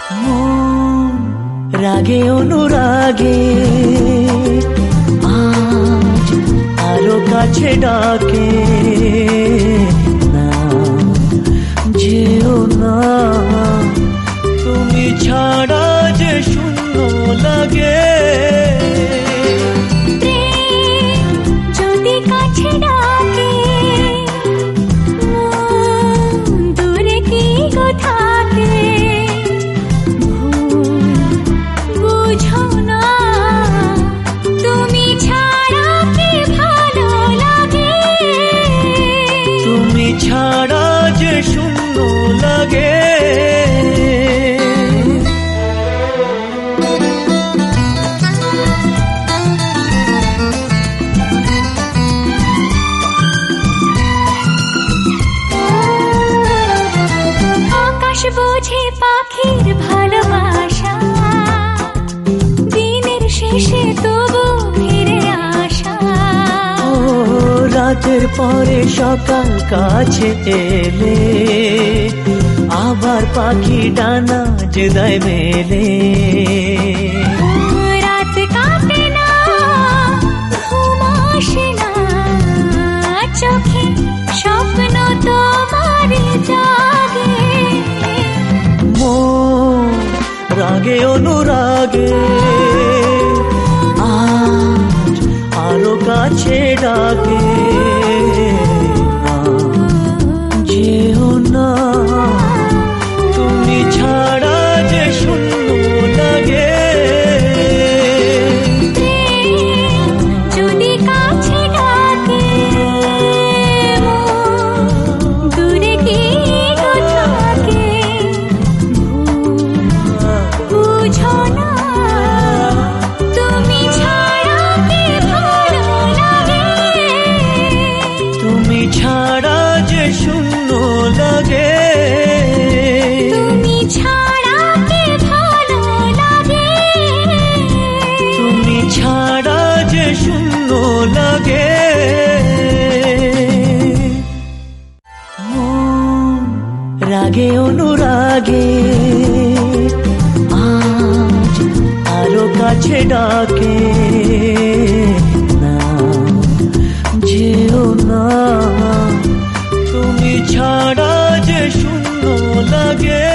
মন রাগে অনুরাগে আজ আরো কাছে ডাকে, না যেও না, তুমি ছাড়া যে শূন্য লাগে। যদি কাছে ডাকে দূরে কি গো থাকে, বুঝো না তুমি ছাড়া কি ভালো লাগে, তুমি ছাড়া যে শূন্য লাগে। আকাশ বোঝে পাখির ভালোবাসা, দিনের শেষে তবু ফিরে আসা। ও রাতের পরে সকাল কাছে এলে, আবার পাখি ডানা যে দেয় মেলে। রাত কাটে না, ঘুম আসে না, চোখে স্বপ্ন তোমার জাগে। মন রাগে অনুরাগে আজ আরো কাছে ডাকে, না যেও না, তুমি ছাড়া যে শূন্য লাগে। যদি কাছে ডাকে দূরে কি গো থাকে, বুঝো না তুমি ছাড়া কি ভালো লাগে, তুমি ছাড়া যে শূন্য লাগে। তুমি ছাড়া কি ভালো লাগে, তুমি ছাড়া যে শূন্য লাগে। মন রাগে অনুরাগে আজ আরো কাছে ডাকে, না যেও না, তুমি ছাড়া যে শূন্য লাগে।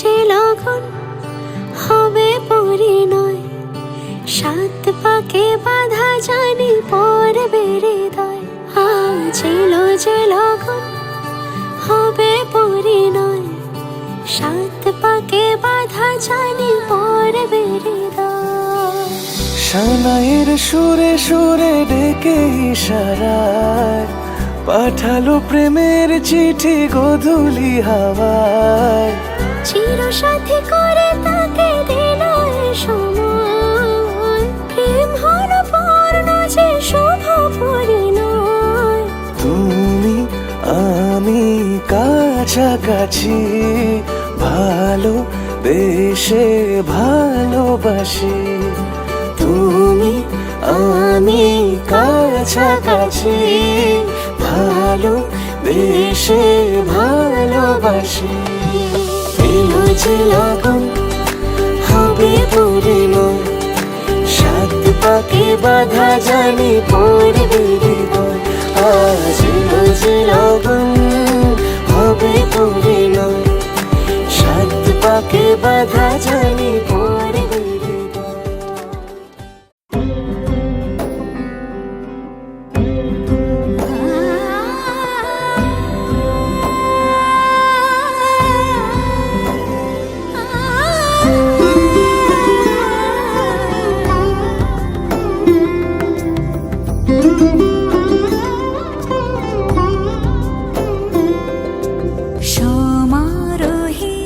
যে লগন হবে পরিণয়, সাত পাকে বাধা জানি পড়বে হৃদয়। আজ এলো যে লগন হবে জানি পড়বে হৃদয়। সানাইয়ের সুরে সুরে ডেকে ইশারায় পাঠালো প্রেমের চিঠি গোধূলি হাওয়ায়। চিরসাথী করে তাকে দিল এ সময়, প্রেম হলো পূর্ণ যে শুভ পরিণয়। তুমি আমি কাছাকাছি, ভালো বেশে ভালোবাসি। তুমি আমি কাছাকাছি, ভালো বেশে ভালোবাসি। এলো যে লগন হবে পরিণয়, সাত পাকে বাধা জানি পড়বে হৃদয়। আজ এলো যে লগন হবে পরিণয়, সাত পাকে বাধা জানি পড়বে হৃদয়। সমারোহে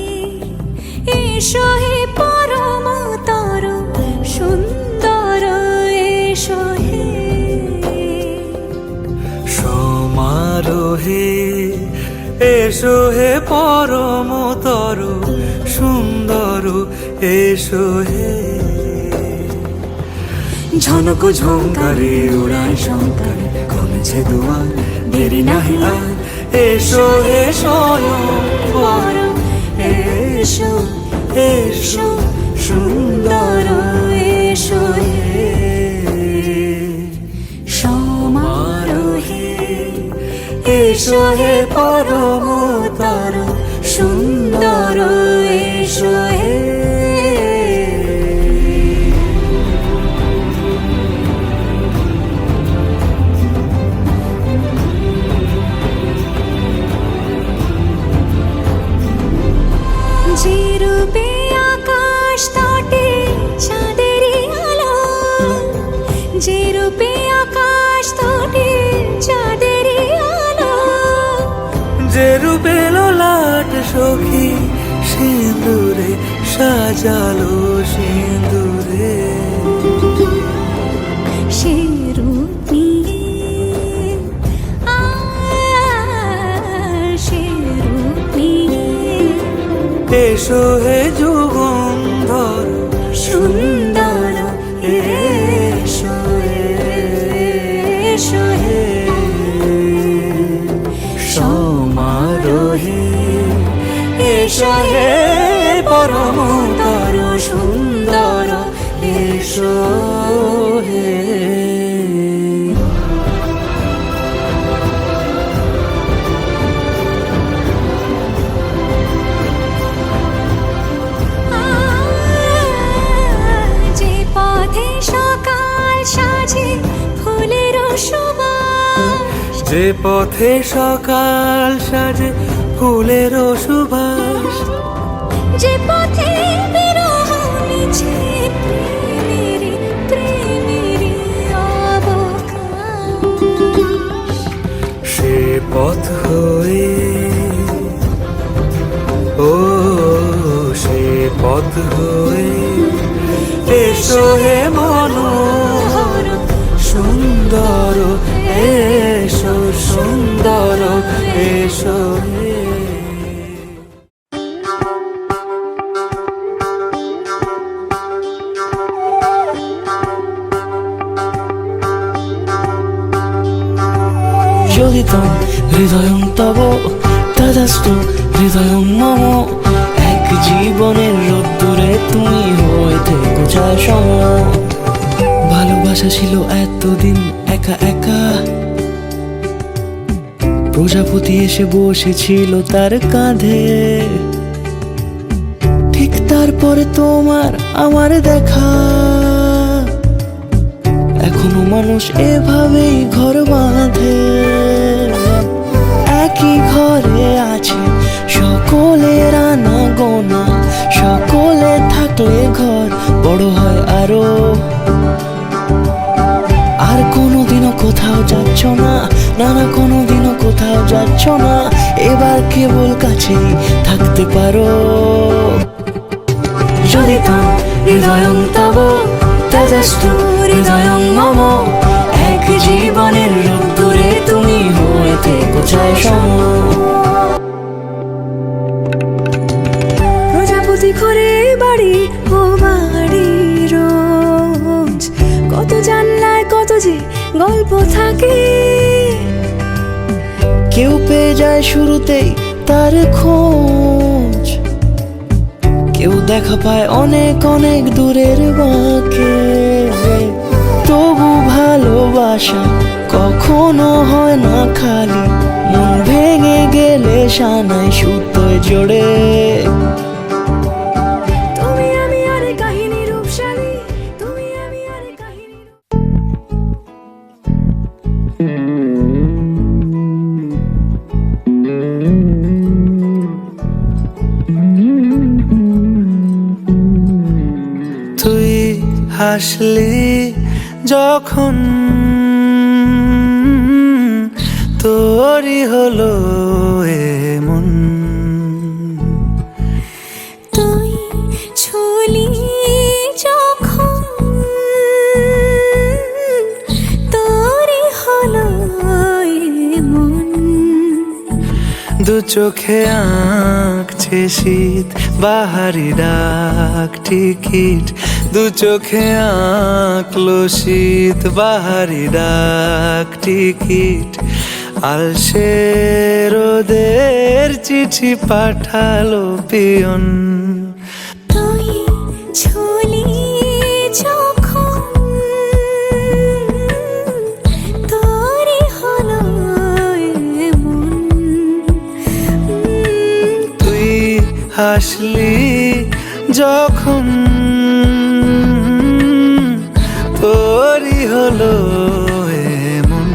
এসো হে পরমতর সুন্দর, এসো হে। সমারোহে এসো হে পরমতর সুন্দর, এসো হে। ঝনক ঝঙ্কারে উড়ায় শঙ্কার, কমেছে দুয়ার দেরি নাহি আর। এসো হে স্বয়ং এসো এসো সুন্দর, এসো হে। সমারোহে এসো হে পরমতর সুন্দর, এসো হে। যে রূপে আকাশ তটে চাঁদেরই আলো, যে রূপে আকাশ তটে চাঁদেরই আলো। যে রূপে ললাট সখী সিঁদুরে সাজালো সিঁদুরে। সে রূপ নিয়ে সে রূপ নিয়ে এসো হে যুগন্ধর সুন্দর, এসো এসো হে। সমারোহে এসো হে পরমতর সুন্দর, এসো হে। যে পথে সকাল সাজে ফুলের সুবাস, যে পথে সকাল সাজে ফুলের সুবাস। যে পথে বিরহ মিছে প্রেমেরই প্রেমেরই অবকাশ। সে পথ হয়ে ও সে পথ হয়ে এসো হে মনোহর সুন্দর, এসো সুন্দর, এসো হে। যোগিতং হৃদয়ং তব তদাস্তু হৃদয়ং মম। এক জীবনের রোদ্দুরে তুমি হয়ে থেকো যায় সম। ভালোবাসা ছিল এতদিন একা একা, প্রজাপতি এসে বসেছিল তার কাঁধে। ঠিক তারপরে তোমার আমার দেখা, এখনো মানুষ এভাবেই ঘর বাঁধে। একই ঘরে আছে সকলের আনা গোনা, সকলে কোনোদিনও কোথাও যাচ্ছ না, এবার কেবল কাছেই থাকতে পারো। যদি তাম হৃদয়ং তব তেজস্তু হৃদয়ং মম, এক জীবনের রোদ্দুরে তুমি হয়ে থেকো ছায়া সম। প্রজাপতি ঘরে বাড়ি ও বাড়ি রোজ, কত জানলায় কত যে গল্প থাকে। কেউ পেয়ে যায় শুরুতেই তার খোঁজ, কেউ দেখা পায় অনেক অনেক দূরের বাঁকে। তবু ভালোবাসা কখনো হয় না খালি, মন ভেঙে গেলে সানাই সুতোয় জোড়ে। তুমি আমি আরে কাহিনী রূপশালী, তুমি আমি আরে কাহিনী। তুই হাসলি যখন তোরই হলো এমন, তুই ছুলি যখন তোরই হলো এমন। দু চোখে আঁকছে শীত বাহারি ডাক টিকিট, দু চোখে আঁকলো শীত বাহারি ডাক টিকিট। আলসে রোদের চিঠি পাঠালো পিয়ন, তুই ছুলি যখন তোরই হলো এমন। তুই হাসলি যখন তোরই হলো এমন।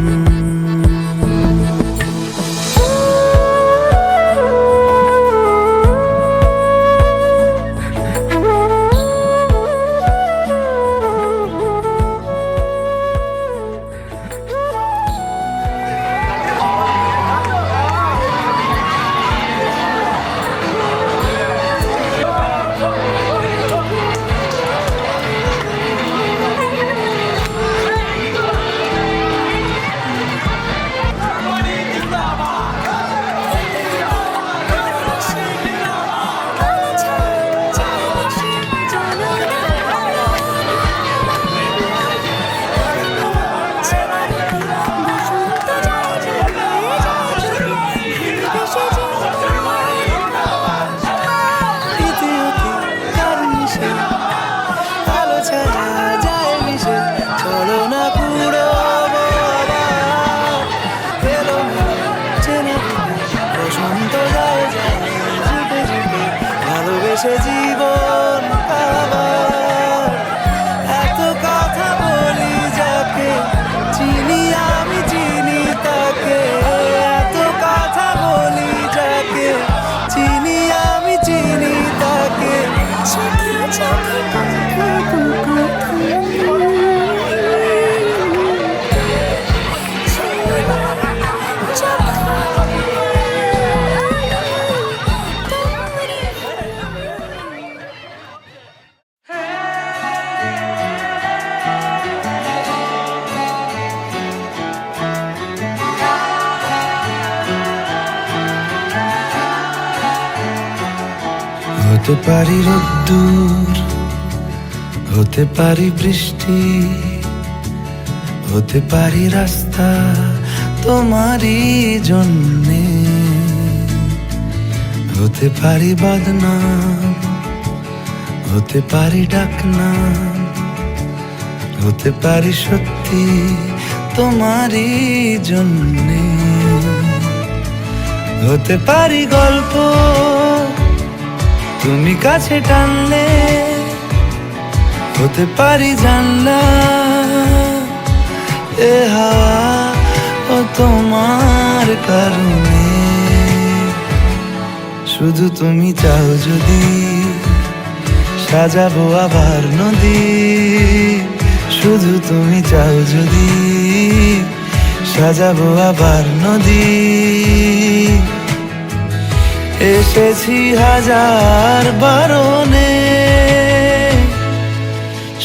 ভালোবেসে জীবন আবার এত কথা বলি যাকে চিনি আমি চিনি তাকে, এত কথা বলি যাকে চিনি আমি চিনি তাকে। চোখে চোখে হতে পারি রোদ্দুর, হতে পারি বৃষ্টি, হতে পারি রাস্তা তোমারই জন্যে, হতে পারি বদনাম, হতে পারি ডাকনাম, হতে পারি সত্যি তোমারই জন্যে, হতে পারি গল্প তুমি কাছে টানলে, হতে পারি জানলা এ হাওয়া ও তোমার কারণে। শুধু তুমি চাও যদি সাজাবো আবার নদী, শুধু তুমি চাও যদি সাজাবো আবার নদী। এসেছি হাজার বারণে,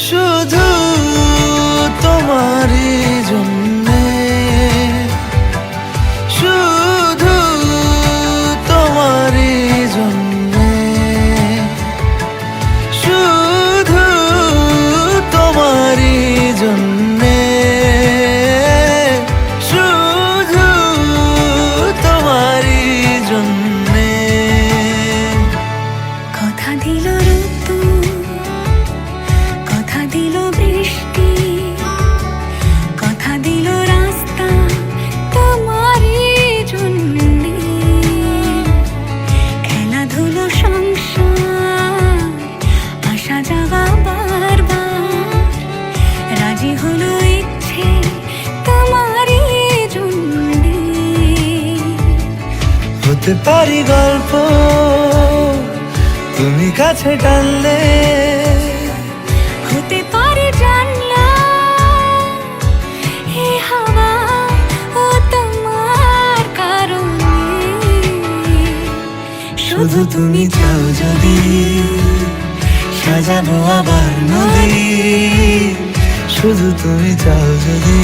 শুধু তোমারই জন্যে, শুধু তোমারই জন্যে, শুধু তোমারই জন্যে, শুধু তোমারই জন্যে। কথা দিল ঋতু, কথা দিল বৃষ্টি, কথা দিল রাস্তা তোমারই জন্যে। খেলাধুলো সংসার আশা জাগা বারবার, রাজি হলো ইচ্ছে তোমারই জন্যে। হতে পারি গল্প তুমি কাছে টানলে, হতে পারে জানলা এ হাওয়া ও তোমার কারণে। শুধু তুমি চাও যদি সাজাবো আবার নদী। শুধু তুমি চাও যদি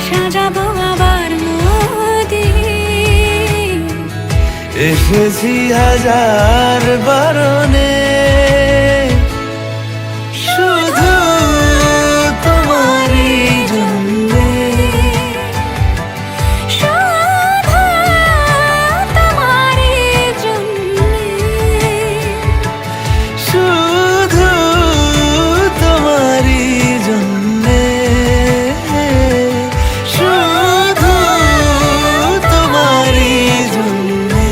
সাজাবো আবার নদী। এসেছি হাজার বারণে, শুধু তোমারই জন্যে, শুধু তোমারই জন্যে। শুধু তোমারই জন্যে, শুধু তোমারই জন্যে।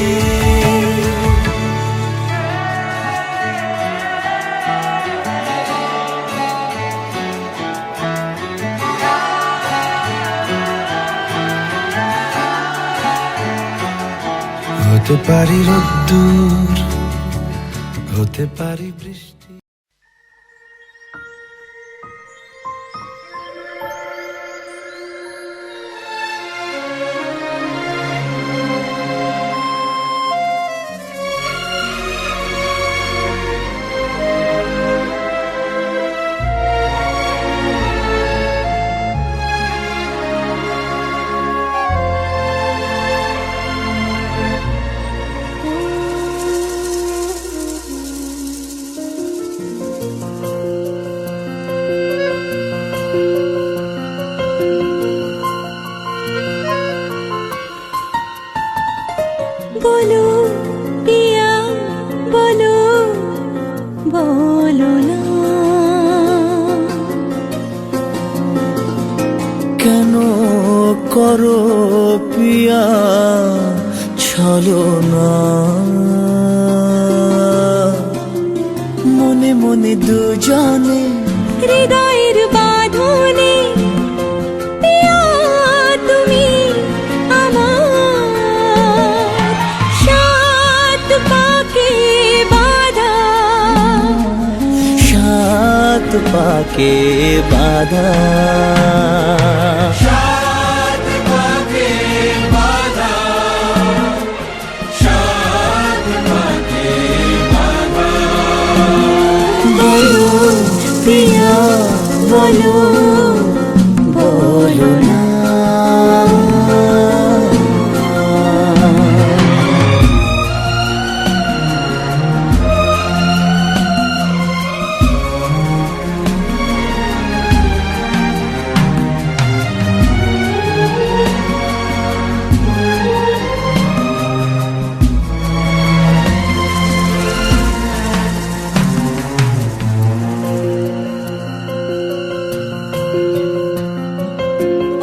হতে পারি রোদ্দুর, হতে পারি বৃষ্টি। বলো পিয়া বলো, বলো না কেন করো পিয়া ছলনা, মনে মনে দুজনে হৃদয়ের বাঁধনে। পিয়া তুমি আমার সাত পাকে বাঁধা, সাত পাকে বাঁধা, সাত পাকে বাঁধা, সাত পাকে বাঁধা। বলো পিয়া বলো, বলো না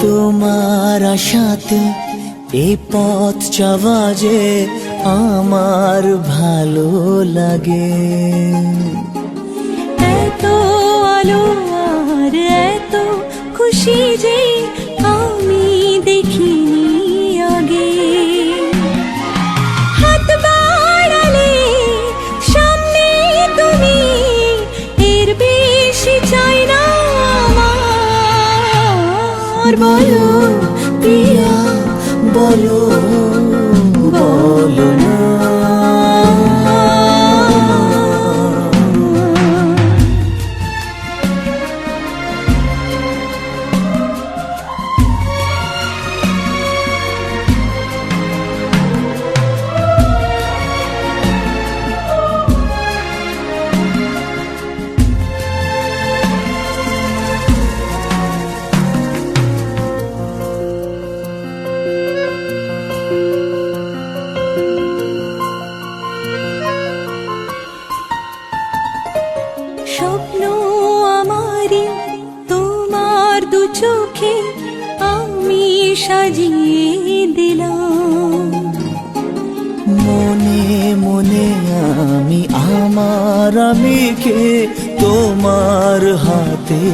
তোমার আশাতে এই পথ চাওয়া যে আমার ভালো লাগে। এত আলো আর এত খুশি যে আমি দেখিনি আগে। হাত বাড়ালে সামনে তুমি, এর বেশি চাই না আমার। বলো বলো বলো না। স্বপ্ন আমারি তোমার দু চোখে আমি সাজিয়ে দিলাম। মনে মনে আমি আমার আমিকে তোমার হাতে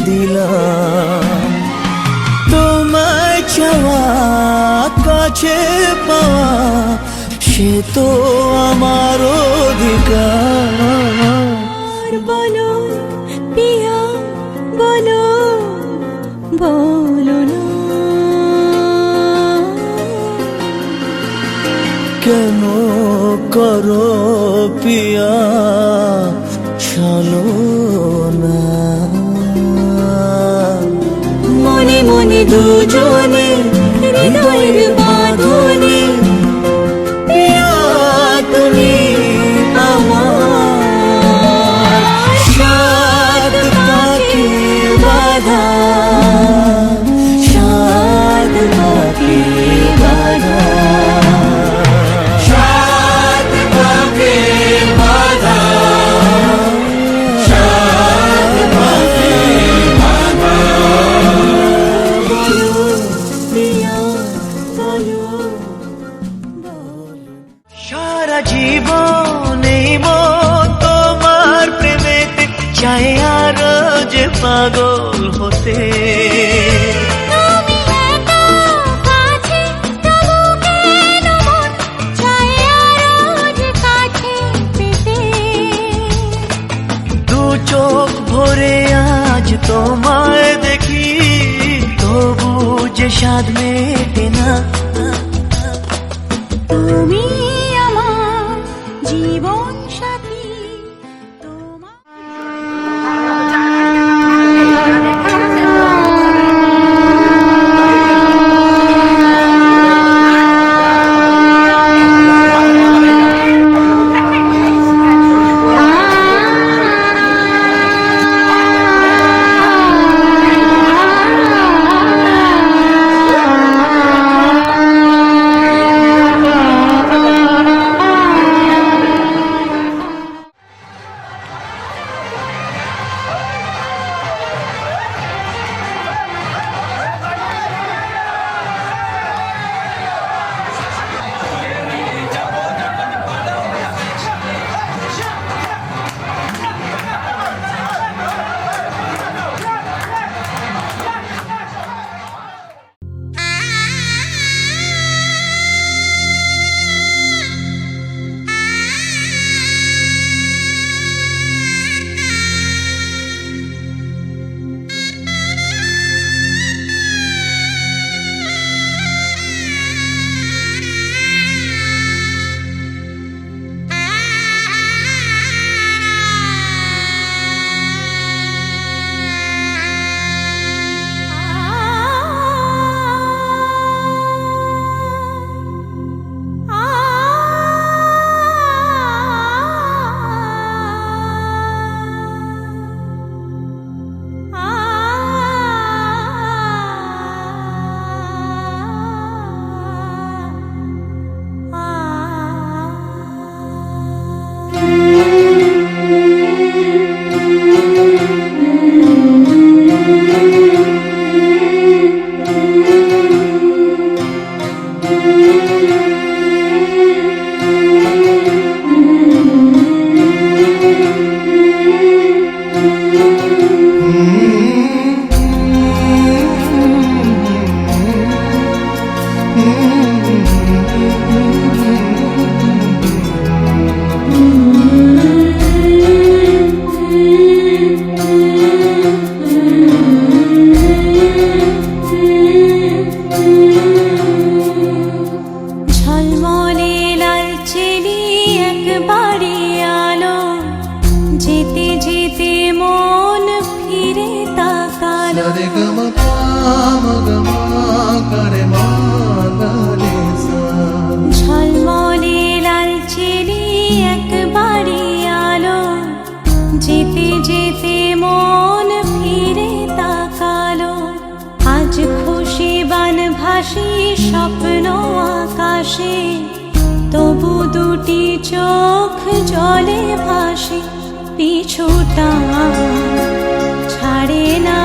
দিলাম। তোমায় চাওয়া কাছে পাওয়া সে তো আমার অধিকার। আর বলো পিয়া বলো বলো না। কেন করো পিয়া চলো না। মনে মনে দুজনে হৃদয়ের বাঁধনে পিয়া তুমি আমার সাত পাখি বাঁধা, সাত পাখি বাঁধা, সাত পাখি বাঁধা, সাত পাখি বাঁধা। বলো প্রিয়া বলো বলো। সারা জীবন এই মন তোমার প্রেমেতে চাই আরো যে পাগল হতে। তুমি একা কাছে তবু কেন মন চায় আরো যে কাছে পেতে। দু চোখ ভরে আজ তোমায় দেখি তবু যে স্বাদ মেটে না। তুমি আমার জীবন সাথী তোমার। চোখ জলে ভাসে পিছুটা ছাড়ে না,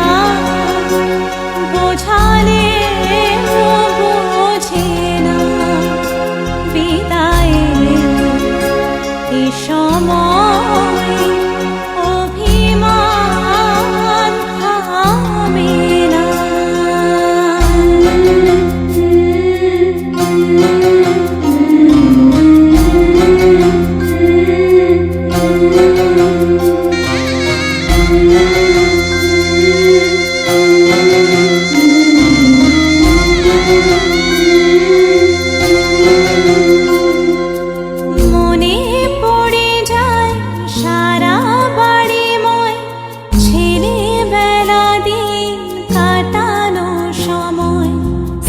বোঝালে বোঝে না বিদায়ের এ সময় অভিমান থামে না। মনে পড়ে যায় সারা বাড়িময় ছেলেবেলা দিন কাটানো সময়,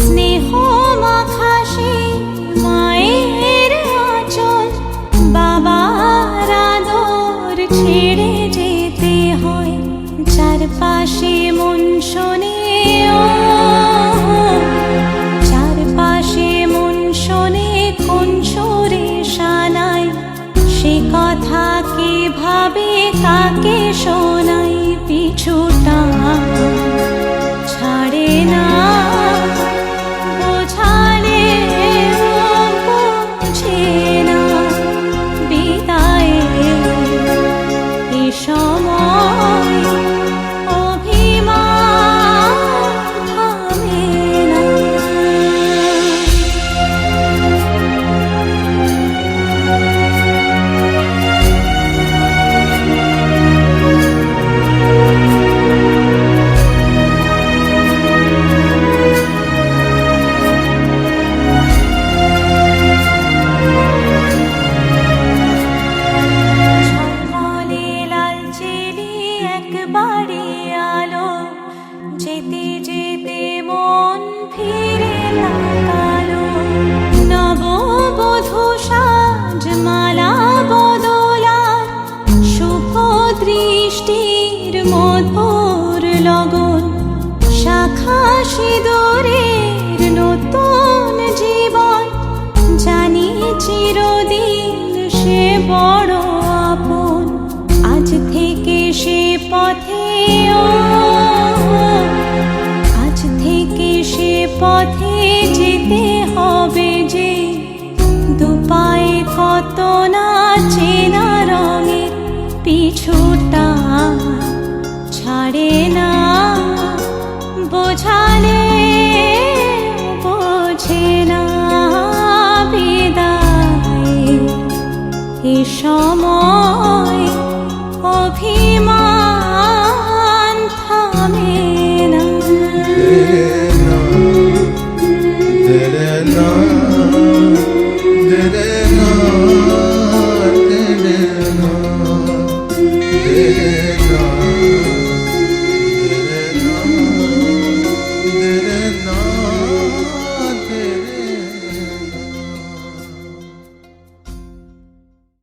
স্নেহ মাখা সেই মায়ের আঁচল, বাবার আদর ছেড়ে যেতে হয়। চারপাশে মন শোনে ও, চারপাশে মন শোনে কোন সুরে শানায়, সে কথা কে ভাবে কাকে শোনাই, পিছুটা ছাড়ে না, বোঝালে বোঝে না বিদায়ের এ সময় অভিমান থামে না। ঝলমলে লালচেলি একবারে আলো, যেতে যেতে মন ফিরে তাকালো। নববধূ সাজমালা বদলার শুভ দৃষ্টির মধুর লগন, শাখা সিঁদুরের নতুন জীবন, জানি চিরদিন সে বড় আপন। আজ থেকে সে পথে ও, আজ থেকে সে পথে যেতে হবে যে, দুপায়ে কত না চেনা রঙের পিছু